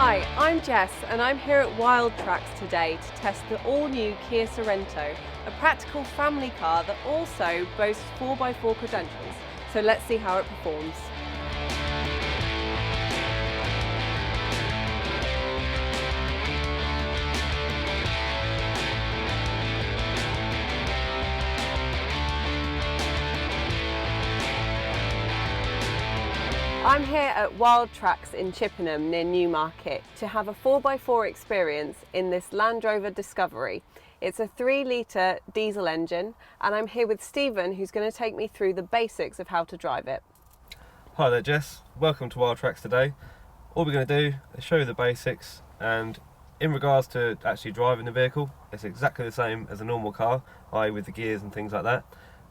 Hi, I'm Jess and I'm here at Wild Tracks today to test the all-new Kia Sorento, a practical family car that also boasts 4x4 credentials. So let's see how it performs. I'm here at Wild Tracks in Chippenham near Newmarket to have a 4x4 experience in this Land Rover Discovery. It's a 3-litre diesel engine and I'm here with Stephen, who's going to take me through the basics of how to drive it. Hi there Jess, welcome to Wild Tracks today. All we're going to do is show you the basics, and in regards to actually driving the vehicle, it's exactly the same as a normal car, i.e. with the gears and things like that.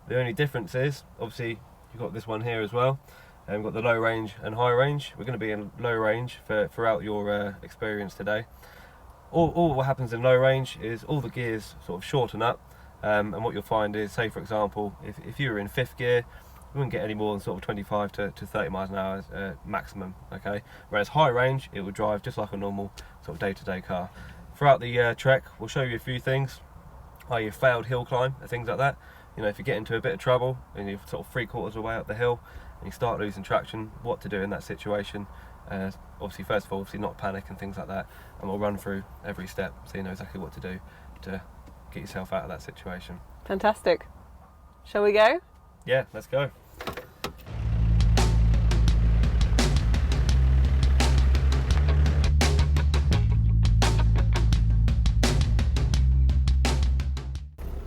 The only difference is, obviously you've got this one here as well. And we've got the low range and high range. We're going to be in low range throughout your experience today. All what happens in low range is all the gears sort of shorten up, and what you'll find is, say for example, if you were in 5th gear, you wouldn't get any more than sort of 25 to 30 miles an hour maximum, okay? Whereas high range, it would drive just like a normal sort of day-to-day car. Throughout the trek, we'll show you a few things, i.e. failed hill climb and things like that. You know, if you get into a bit of trouble and you're sort of 3/4 of the way up the hill, and you start losing traction, what to do in that situation. Obviously, first of all, obviously not panic and things like that, and we'll run through every step so you know exactly what to do to get yourself out of that situation. Fantastic. Shall we go? Yeah, let's go.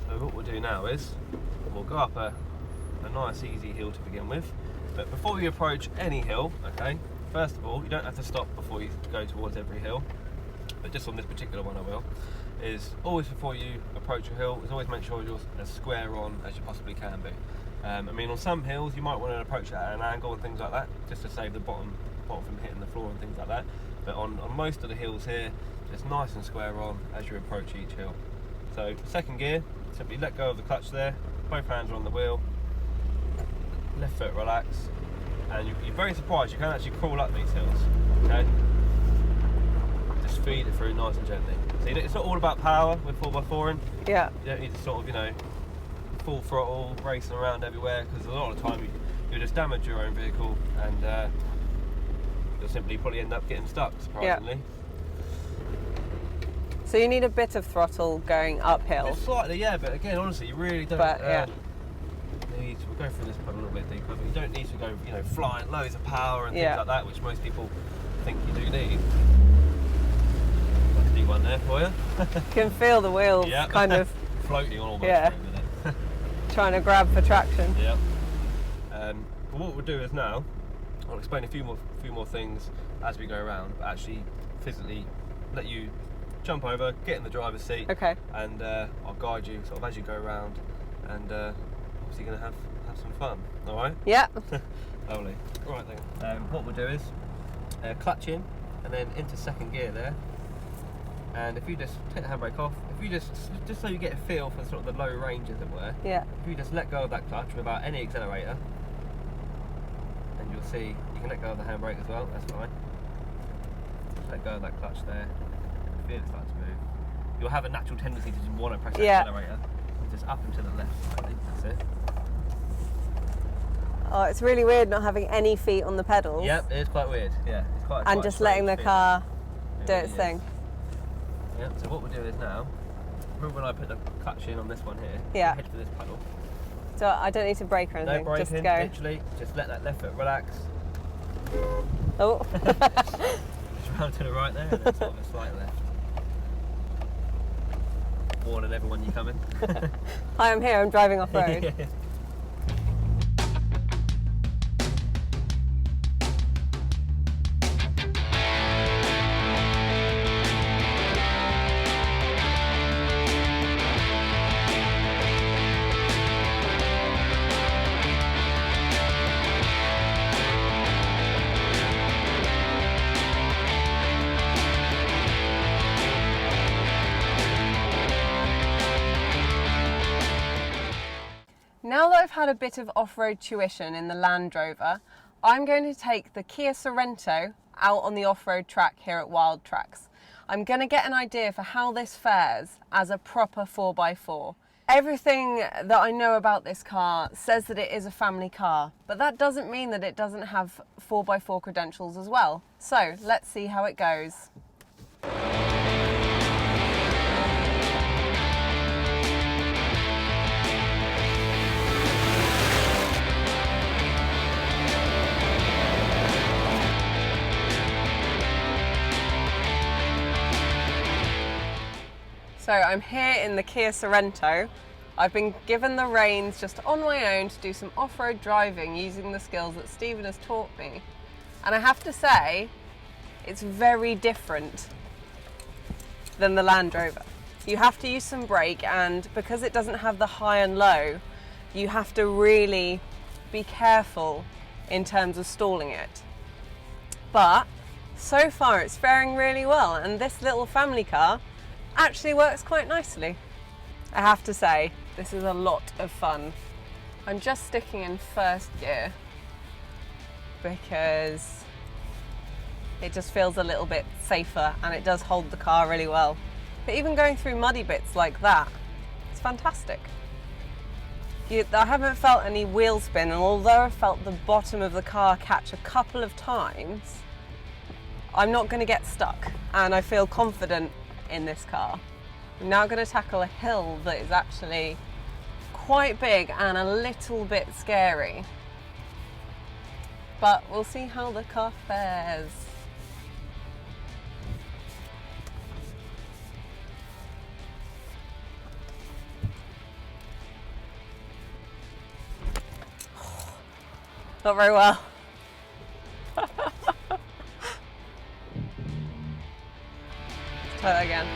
So what we'll do now is we'll go up a nice easy hill to begin with. But before you approach any hill, okay, first of all, you don't have to stop before you go towards every hill, but just on this particular one I will, is always before you approach a hill, is always make sure you're as square on as you possibly can be. I mean, on some hills you might want to approach it at an angle and things like that, just to save the bottom from hitting the floor and things like that. But on most of the hills here, just nice and square on as you approach each hill. So second gear, simply let go of the clutch there, both hands are on the wheel, left foot relax, and you're very surprised you can actually crawl up these hills, okay? Just feed it through nice and gently. So it's not all about power with 4x4ing. Yeah. You don't need to sort of, you know, full throttle, racing around everywhere, because a lot of the time you'll just damage your own vehicle and you'll simply probably end up getting stuck, surprisingly. Yeah. So you need a bit of throttle going uphill. Just slightly, yeah, but again, honestly, you really don't. But, yeah. We'll go through this part a little bit deeper, but you don't need to go, you know, flying loads of power and things like that, which most people think you do need. I can do one there for you. You can feel the wheels kind of floating on almost yeah. for a minute. Trying to grab for traction. Yeah. But what we'll do is now, I'll explain a few more things as we go around, but actually physically let you jump over, get in the driver's seat, okay, and I'll guide you sort of as you go around, and obviously going to have some fun. All right? Yeah. Lovely. Right then. What we'll do is clutch in and then into second gear there. And if you just take the handbrake off, if you just so you get a feel for sort of the low range, as it were. Yeah. If you just let go of that clutch without any accelerator, and you'll see you can let go of the handbrake as well. That's fine. Just let go of that clutch there. Feel it start to move. You'll have a natural tendency to just want to press the accelerator. Just up and to the left slightly. That's it. Oh, it's really weird not having any feet on the pedals. Yep, it is quite weird. Yeah, it's quite. And just letting the car do its thing. Yeah. So what we'll do is now, remember when I put the clutch in on this one here? Yeah. Head for this pedal. So I don't need to brake or anything. No braking. Just go. Literally, just let that left foot relax. Oh. Just round to the right there, and then sort of a slight left. Warning everyone you're coming. Hi, I'm here. I'm driving off road. Yeah. Now that I've had a bit of off-road tuition in the Land Rover, I'm going to take the Kia Sorento out on the off-road track here at Wild Tracks. I'm going to get an idea for how this fares as a proper 4x4. Everything that I know about this car says that it is a family car, but that doesn't mean that it doesn't have 4x4 credentials as well. So let's see how it goes. So I'm here in the Kia Sorento. I've been given the reins just on my own to do some off-road driving using the skills that Stephen has taught me. And I have to say, it's very different than the Land Rover. You have to use some brake, and because it doesn't have the high and low, you have to really be careful in terms of stalling it. But so far it's faring really well, and this little family car actually works quite nicely. I have to say, this is a lot of fun. I'm just sticking in first gear because it just feels a little bit safer and it does hold the car really well. But even going through muddy bits like that, it's fantastic. I haven't felt any wheel spin, and although I felt the bottom of the car catch a couple of times, I'm not going to get stuck, and I feel confident in this car. I'm now going to tackle a hill that is actually quite big and a little bit scary, but we'll see how the car fares. Not very well. Try that again.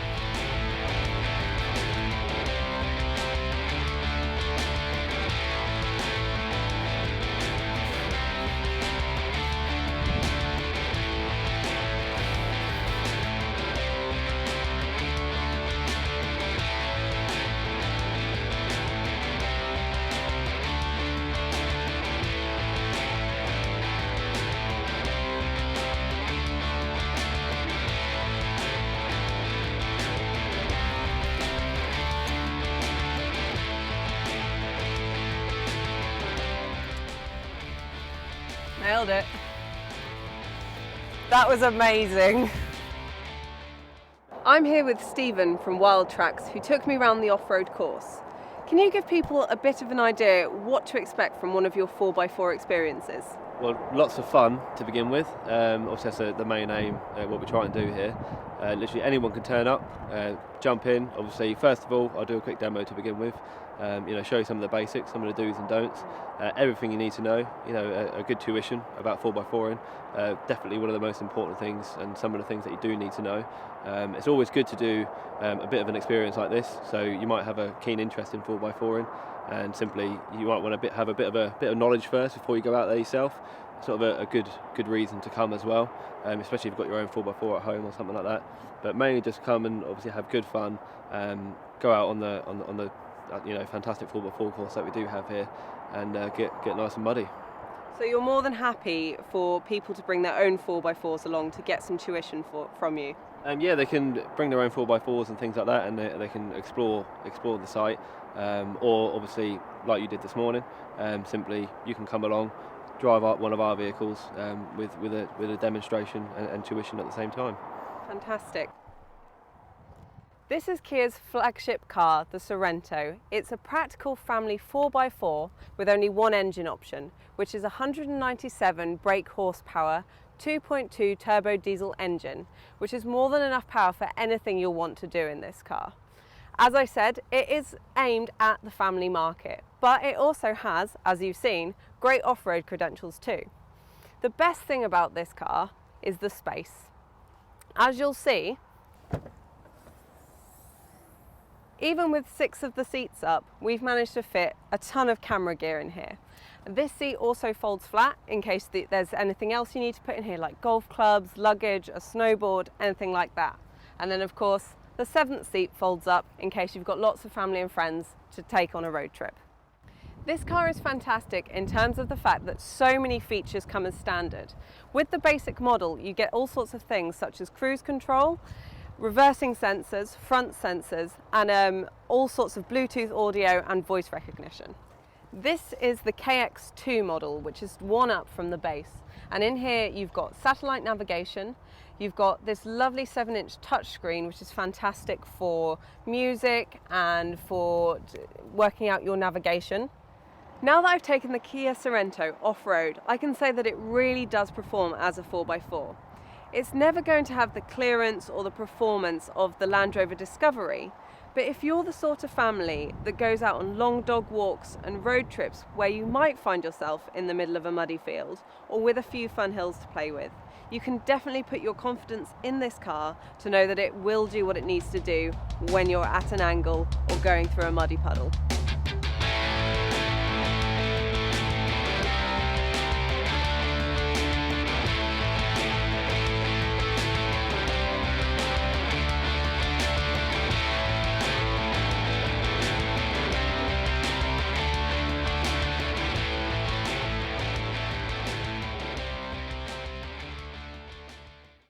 Nailed it. That was amazing. I'm here with Stephen from Wild Tracks, who took me around the off-road course. Can you give people a bit of an idea what to expect from one of your 4x4 experiences? Well, lots of fun to begin with. Obviously that's the main aim, what we try and do here. Literally anyone can turn up, jump in. Obviously, first of all, I'll do a quick demo to begin with. Show you some of the basics, some of the do's and don'ts, everything you need to know. A good tuition about 4x4ing. Definitely one of the most important things, and some of the things that you do need to know. It's always good to do a bit of an experience like this. So you might have a keen interest in 4x4ing, and simply you might want to have a bit of knowledge first before you go out there yourself. Sort of a good reason to come as well, especially if you've got your own 4x4 at home or something like that. But mainly just come and obviously have good fun. Go out on the fantastic 4x4 course that we do have here, and get nice and muddy. So you're more than happy for people to bring their own 4x4s along to get some tuition from you? Yeah, they can bring their own 4x4s and things like that, and they can explore the site, or obviously like you did this morning, simply you can come along, drive up one of our vehicles with a demonstration and tuition at the same time. Fantastic. This is Kia's flagship car, the Sorento. It's a practical family 4x4 with only one engine option, which is a 197 brake horsepower 2.2 turbo diesel engine, which is more than enough power for anything you'll want to do in this car. As I said, it is aimed at the family market, but it also has, as you've seen, great off-road credentials too. The best thing about this car is the space. As you'll see, even with 6 of the seats up, we've managed to fit a ton of camera gear in here. This seat also folds flat in case there's anything else you need to put in here, like golf clubs, luggage, a snowboard, anything like that. And then of course, the 7th seat folds up in case you've got lots of family and friends to take on a road trip. This car is fantastic in terms of the fact that so many features come as standard. With the basic model, you get all sorts of things such as cruise control, reversing sensors, front sensors, and all sorts of Bluetooth audio and voice recognition. This is the KX2 model, which is one up from the base. And in here you've got satellite navigation, you've got this lovely 7-inch touchscreen, which is fantastic for music and for working out your navigation. Now that I've taken the Kia Sorento off-road, I can say that it really does perform as a 4x4. It's never going to have the clearance or the performance of the Land Rover Discovery, but if you're the sort of family that goes out on long dog walks and road trips where you might find yourself in the middle of a muddy field or with a few fun hills to play with, you can definitely put your confidence in this car to know that it will do what it needs to do when you're at an angle or going through a muddy puddle.